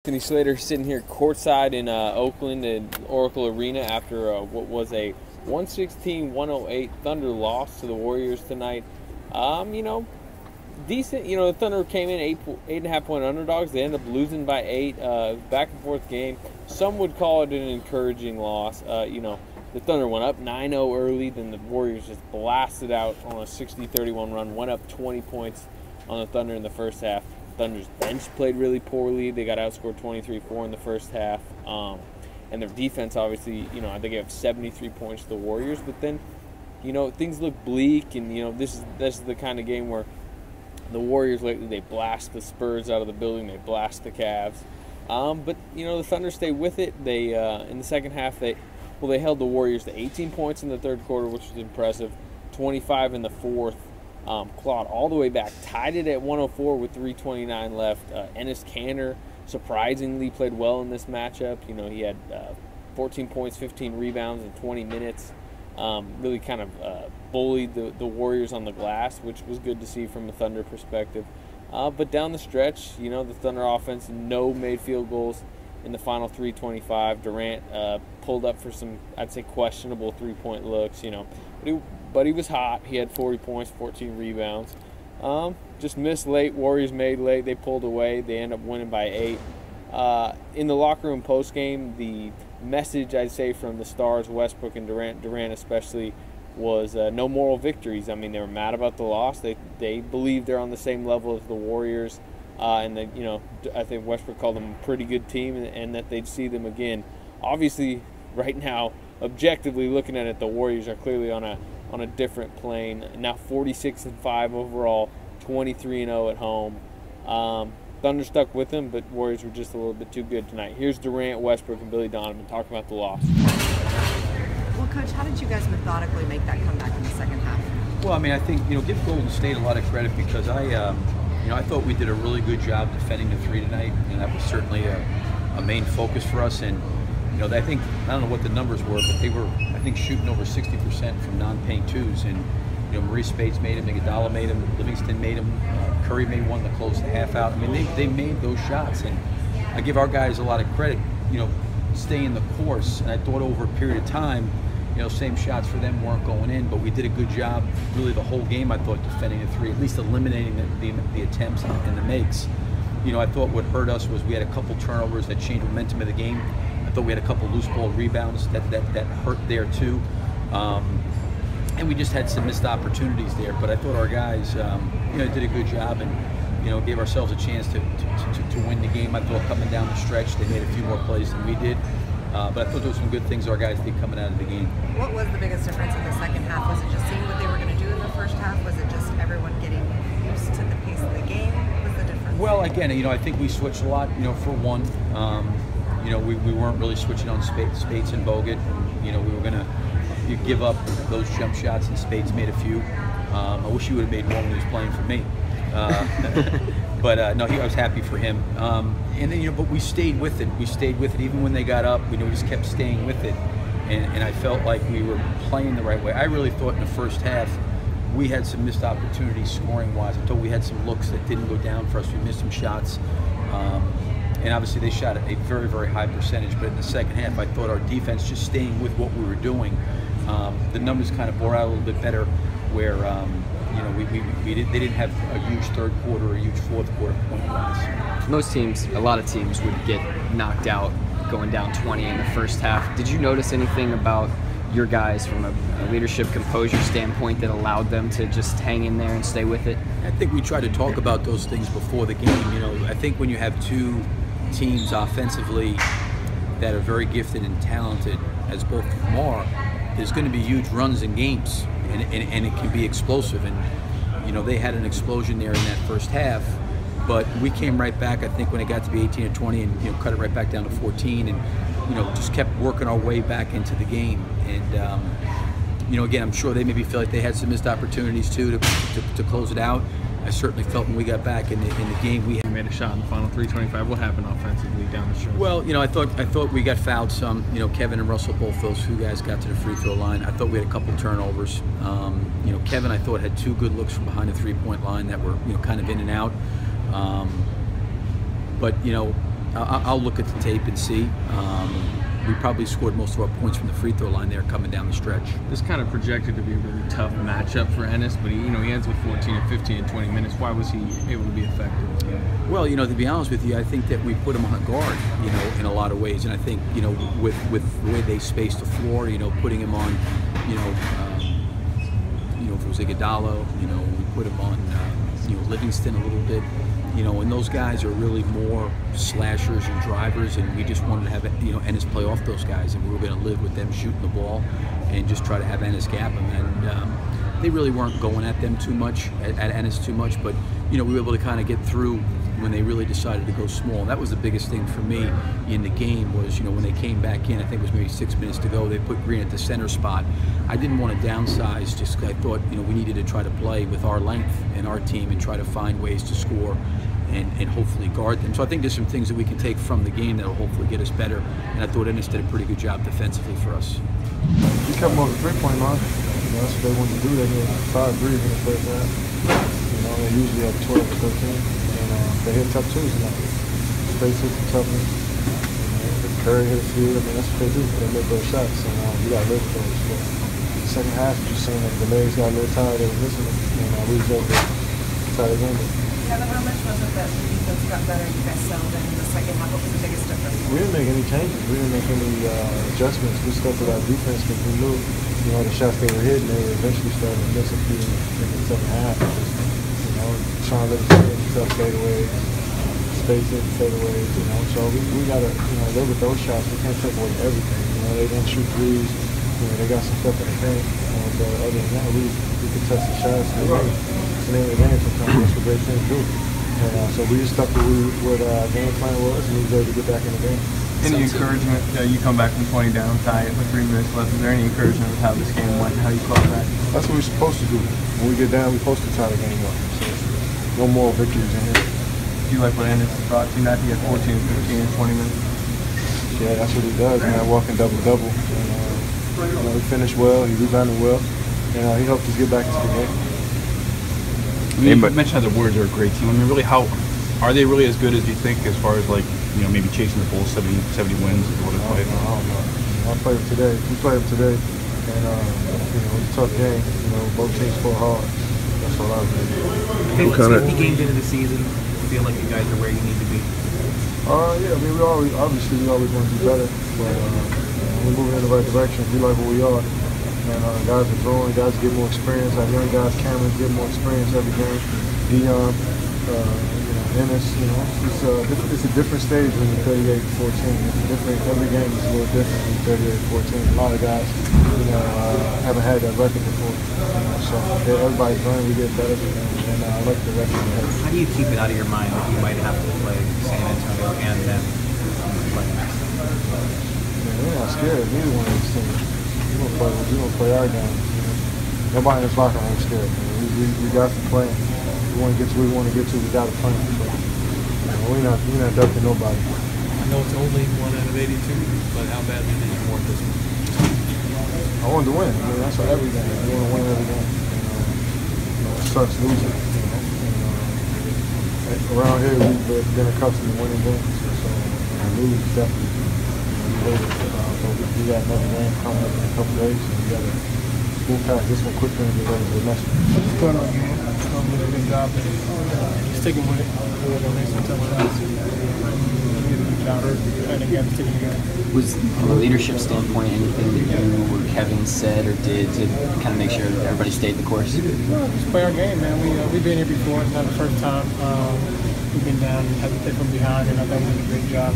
Anthony Slater sitting here courtside in Oakland and Oracle Arena after what was a 116-108 Thunder loss to the Warriors tonight. Decent. The Thunder came in 8.5 point underdogs. They ended up losing by 8. Back and forth game. Some would call it an encouraging loss. The Thunder went up 9-0 early, then the Warriors just blasted out on a 60-31 run. Went up 20 points on the Thunder in the first half. Thunder's bench played really poorly. They got outscored 23-4 in the first half. And their defense, obviously, I think they gave 73 points to the Warriors. But then, things look bleak. And, this is the kind of game where the Warriors lately, they blast the Spurs out of the building. They blast the Cavs. But the Thunder stay with it. They in the second half, they held the Warriors to 18 points in the third quarter, which was impressive. 25 in the fourth. Clawed all the way back, tied it at 104 with 3:29 left. Enes Kanter surprisingly played well in this matchup. He had 14 points, 15 rebounds in 20 minutes. Really kind of bullied the Warriors on the glass, which was good to see from a Thunder perspective. But down the stretch, the Thunder offense, made field goals in the final 3:25. Durant pulled up for some, I'd say, questionable three-point looks, but he was hot. He had 40 points, 14 rebounds. Just missed late. Warriors made late. They pulled away. They end up winning by 8. In the locker room postgame, the message, I'd say, from the stars, Westbrook and Durant especially, was no moral victories. I mean, they were mad about the loss. They believe they're on the same level as the Warriors. And I think Westbrook called them a pretty good team, and that they'd see them again. Obviously, right now, objectively looking at it, the Warriors are clearly on a different plane. Now 46-5 overall, 23-0 at home. Thunder stuck with them, but Warriors were just a little bit too good tonight. Here's Durant, Westbrook, and Billy Donovan talking about the loss. Well, Coach, how did you guys methodically make that comeback in the second half? Well, I think give Golden State a lot of credit because I thought we did a really good job defending the three tonight, and that was certainly a main focus for us. And I don't know what the numbers were, but they were, I think, shooting over 60% from non-paint twos. And Maurice Spades made him, Iguodala made him, Livingston made him, Curry made one to close the half out. They made those shots, and I give our guys a lot of credit. Staying the course. And I thought over a period of time, same shots for them weren't going in, but we did a good job really the whole game, I thought, defending the three, at least eliminating the attempts and the makes. I thought what hurt us was we had a couple turnovers that changed momentum of the game. I thought we had a couple loose ball rebounds that hurt there too. And we just had some missed opportunities there, but I thought our guys did a good job and gave ourselves a chance to win the game. I thought coming down the stretch they made a few more plays than we did. But I thought there were some good things our guys did coming out of the game. What was the biggest difference in the second half? Was it just seeing what they were going to do in the first half? Was it just everyone getting used to the pace of the game? What was the difference? Well, again, I think we switched a lot. For one, we weren't really switching on Spades and Bogut. We were going to give up those jump shots, and Spades made a few. I wish he would have made one when he was playing for me. But no, I was happy for him. And then, but we stayed with it. We stayed with it even when they got up. We just kept staying with it, and I felt like we were playing the right way. I really thought in the first half we had some missed opportunities scoring-wise. I thought we had some looks that didn't go down for us. We missed some shots, and obviously they shot at a very, very high percentage. But in the second half, I thought our defense just staying with what we were doing. The numbers kind of bore out a little bit better, where they didn't have a huge third quarter or a huge fourth quarter point-wise. Most teams, a lot of teams, would get knocked out going down 20 in the first half. Did you notice anything about your guys from a leadership, composure standpoint that allowed them to just hang in there and stay with it? I think we tried to talk about those things before the game. I think when you have two teams offensively that are very gifted and talented, as both of them are, there's going to be huge runs in games, and it can be explosive. And they had an explosion there in that first half, but we came right back. I think when it got to be 18 or 20, and cut it right back down to 14, and just kept working our way back into the game. And again, I'm sure they maybe feel like they had some missed opportunities too to close it out. I certainly felt when we got back in the game, we Made a shot in the final 3:25. What happened offensively down the stretch? Well, I thought we got fouled some. Kevin and Russell, both those two guys got to the free throw line. I thought we had a couple turnovers. Kevin, I thought, had two good looks from behind the 3-point line that were kind of in and out. But I'll look at the tape and see. We probably scored most of our points from the free throw line there coming down the stretch. This kind of projected to be a really tough matchup for Ennis, but he ends with 14 and 15 in 20 minutes. Why was he able to be effective? Well, to be honest with you, I think that we put him on a guard, in a lot of ways. And I think, with the way they space the floor, putting him on, if it was Iguodala, we put him on, Livingston a little bit. And those guys are really more slashers and drivers, and we just wanted to have Ennis play off those guys, and we were going to live with them shooting the ball and just try to have Ennis gap them. And they really weren't going at them too much, at Ennis too much, but we were able to kind of get through when they really decided to go small. That was the biggest thing for me in the game was, when they came back in, I think it was maybe 6 minutes to go, they put Green at the center spot. I didn't want to downsize, just I thought, we needed to try to play with our length and our team and try to find ways to score and hopefully guard them. So I think there's some things that we can take from the game that will hopefully get us better, and I thought Ennis did a pretty good job defensively for us. We kept them over the three-point line. That's what they wanted to do. They hit 5 threes in the first half. They usually have 12 or 13. They hit tough twos now. Space hit some toughness. Curry hit a few. That's what they do. They make those shots. And we got to live with those. But the second half, you're seeing that the legs got a little tired. They were missing them. We was able to tie the game. Kevin, how much was it that the defense got better and you guys settled in the second half? What was the biggest difference? We didn't make any changes. We didn't make any adjustments. We stuck with our defense because we knew, the shots they were hitting, they were eventually starting to miss a few in the second half. Trying to let us get tough fadeaways, space it, fadeaways, So we got to, live with those shots. We can't take away everything. They didn't shoot threes. They got some stuff in the paint. And other than that, we could test the shots. It's the name of the game sometimes. That's what great teams do. And so we just stuck to what our game plan was, and we was able to get back in the game. Any encouragement? You come back from 20 down, tie it with 3 minutes left. Is there any encouragement with how this game went, how you called that? That's what we're supposed to do. When we get down, we're supposed to tie the game up. So no more victories in here. Do you like what Ennis brought to you? He had 14, 15, and 20 minutes. Yeah, that's what he does, man. Walking double-double. And, he finished well, he rebounded well, and he helped us get back into the game. You mentioned how the Warriors are a great team. Really, how are they really as good as you think, as far as maybe chasing the Bulls 70 wins is what it's like? I don't know. I played them today. We played them today, and it was a tough game. Both teams fought hard. That's all I was going to do. It's 50 games into the season. You feel like you guys are where you need to be? Yeah. We always want to do better, but we're moving in the right direction. We like where we are. And guys are growing, guys get more experience. Our young guys, Cameron, get more experience every game. Dion, Ennis, it's a different stage when you're 38-14. It's different. Every game is a little different when you're 38-14. A lot of guys, haven't had that record before. So everybody's learning, we get better, and I like the direction we have. How do you keep it out of your mind that you might have to play San Antonio and them? We're not scared. Neither one of these teams. We're gonna play our game. Nobody in this locker room is scared. We got to play. We want to get to where we want to get to. We got to play. So, we're not ducking nobody. I know it's only 1 out of 82, but how badly did you want this one? I wanted to win. That's for every game. You want to win every game. It sucks losing. Around here, we've been accustomed to winning games. So lose definitely. We got another game coming up in a couple days, so we got to move past this one quickly and get ready for the next one. What's going on, man? Doing a good job and sticking with it. We're going to make some tough shots. Did a good job and again, sticking together. Was, from a leadership standpoint, anything that you or Kevin said or did to kind of make sure that everybody stayed the course? Well, just play our game, man. We've been here before. It's not the first time. We've been down and had to play from behind, and I thought we did a great job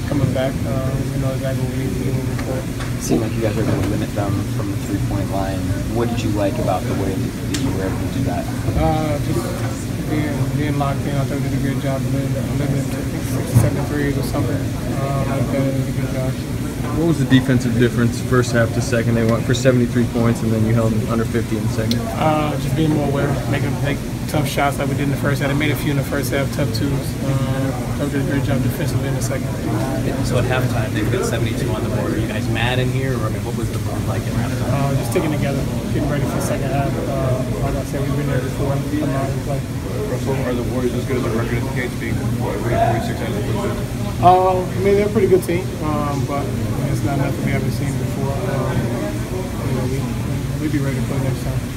coming back. We know exactly what we need to do moving forward. It seemed like you guys were going to limit them from the three-point line. What did you like about the way that you were able to do that? Just being locked in. I thought we did a good job limiting to 6 or 7 threes or something. I thought we did a good job. What was the defensive difference first half to second? They went for 73 points, and then you held them under 50 in the second. Just being more aware, making tough shots like we did in the first half. They made a few in the first half, tough twos. Thunder did a great job defensively in the second. So at halftime, they've got 72 on the board. Are you guys mad in here, or I mean, what was the mood like at halftime? Just sticking together, getting ready for the second half. Like I said, we've been there before. I'm not in play. Russell, are the Warriors as good as the record indicates, being 46 out of the I mean, they're a pretty good team, but it's not nothing we haven't seen before. We'd be ready to play next time.